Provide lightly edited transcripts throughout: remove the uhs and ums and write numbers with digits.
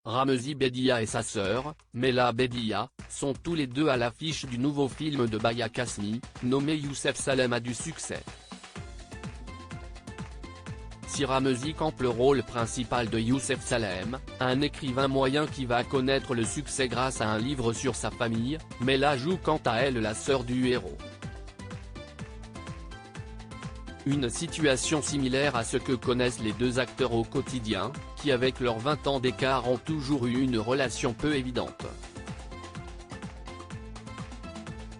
Ramzy Bedia et sa sœur, Mela Bedia, sont tous les deux à l'affiche du nouveau film de Baya Kasmi, nommé Youssef Salem a du succès. Si Ramzy campe le rôle principal de Youssef Salem, un écrivain moyen qui va connaître le succès grâce à un livre sur sa famille, Mela joue quant à elle la sœur du héros. Une situation similaire à ce que connaissent les deux acteurs au quotidien, qui avec leurs 20 ans d'écart ont toujours eu une relation peu évidente.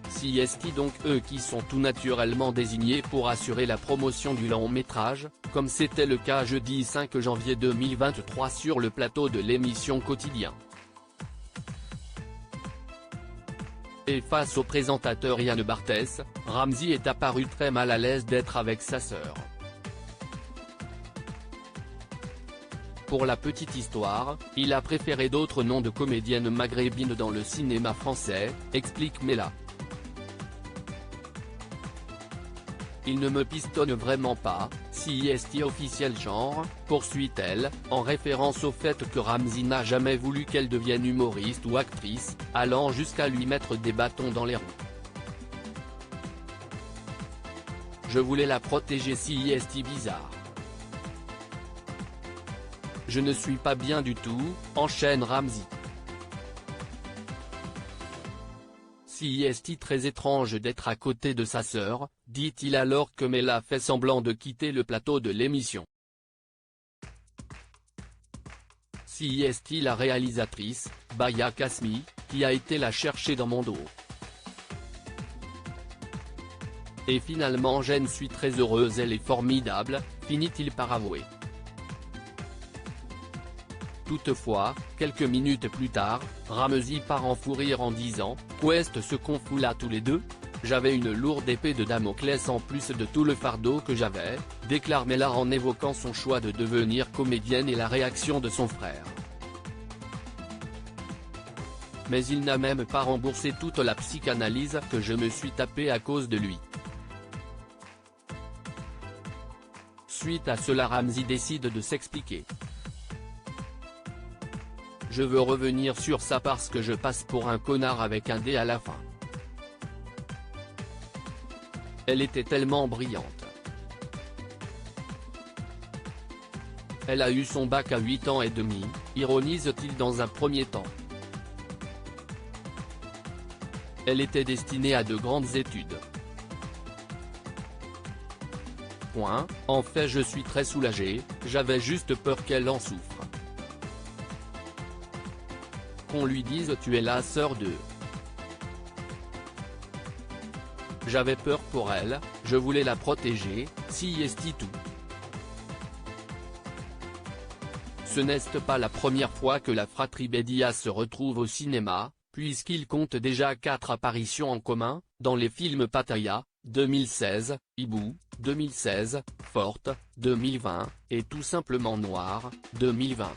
CST donc eux qui sont tout naturellement désignés pour assurer la promotion du long métrage, comme c'était le cas jeudi 5 janvier 2023 sur le plateau de l'émission Quotidien. Et face au présentateur Yann Barthès, Ramzy est apparu très mal à l'aise d'être avec sa sœur. Pour la petite histoire, il a préféré d'autres noms de comédiennes maghrébines dans le cinéma français, explique Mela. Il ne me pistonne vraiment pas, CST officiel genre, poursuit-elle, en référence au fait que Ramzy n'a jamais voulu qu'elle devienne humoriste ou actrice, allant jusqu'à lui mettre des bâtons dans les roues. Je voulais la protéger CST bizarre. Je ne suis pas bien du tout, enchaîne Ramzy. CST très étrange d'être à côté de sa sœur, dit-il alors que Mela fait semblant de quitter le plateau de l'émission. CST la réalisatrice, Baya Kasmi, qui a été la chercher dans mon dos. Et finalement je suis très heureuse, elle est formidable, finit-il par avouer. Toutefois, quelques minutes plus tard, Ramzy part en fou rire en disant « Qu'est-ce ce qu'on fout là tous les deux ? J'avais une lourde épée de Damoclès en plus de tout le fardeau que j'avais », déclare Mela en évoquant son choix de devenir comédienne et la réaction de son frère. Mais il n'a même pas remboursé toute la psychanalyse que je me suis tapée à cause de lui. Suite à cela Ramzy décide de s'expliquer. Je veux revenir sur ça parce que je passe pour un connard avec un D à la fin. Elle était tellement brillante. Elle a eu son bac à 8 ans et demi, ironise-t-il dans un premier temps. Elle était destinée à de grandes études. En fait je suis très soulagé, j'avais juste peur qu'elle en souffre. Qu'on lui dise tu es la sœur de. J'avais peur pour elle, je voulais la protéger, CST tout. Ce n'est pas la première fois que la fratrie Bedia se retrouve au cinéma, puisqu'ils comptent déjà 4 apparitions en commun, dans les films Pattaya, 2016, Hibou, 2016, Forte, 2020, et Tout simplement Noir, 2020.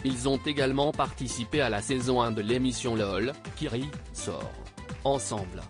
Ils ont également participé à la saison 1 de l'émission LOL, qui sort ensemble.